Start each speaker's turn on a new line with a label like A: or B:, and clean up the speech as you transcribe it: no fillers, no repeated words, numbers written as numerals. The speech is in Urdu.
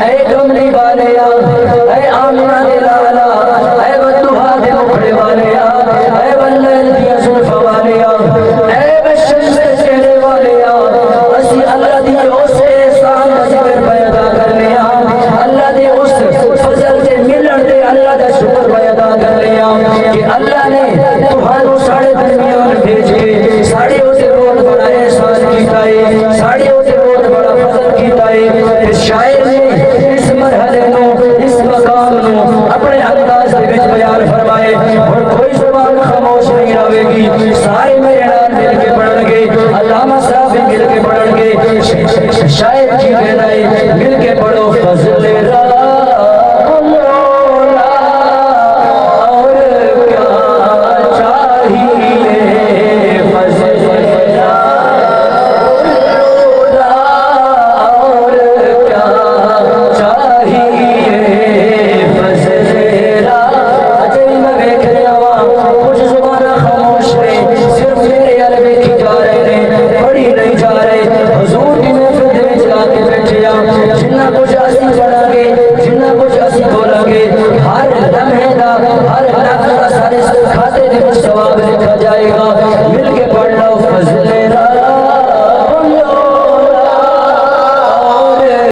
A: اے کملی والے اے آمنہ دے لالا اے بدوہا دے مکھڑے والے اے واللیل دیا زلفہ والے اے بشمس دے چہرے والے اسی اللہ دی اس احسان دا ذکر پیدا کرنے اللہ دے اس فضل دے ملن دے اللہ دا شکر پیدا کرنے کہ اللہ نے تمہاروں ساڑے درمیان بھیج کے ساڑے اسے بہت بڑا احسان کیتا ہے ساڑے اسے بہت بڑا فضل کیتا ہے اس شاعر نے اس مرحلے نو اس مقام نو اپنے انداز دے وچ بیان فرمائے اور کوئی زبان خاموش نہیں رہے گی سارے میرے نال مل کے پڑھن گے علامہ صاحب بھی مل کے پڑھن گے شاعر کی کہنا ہے مل کے پڑھو فضل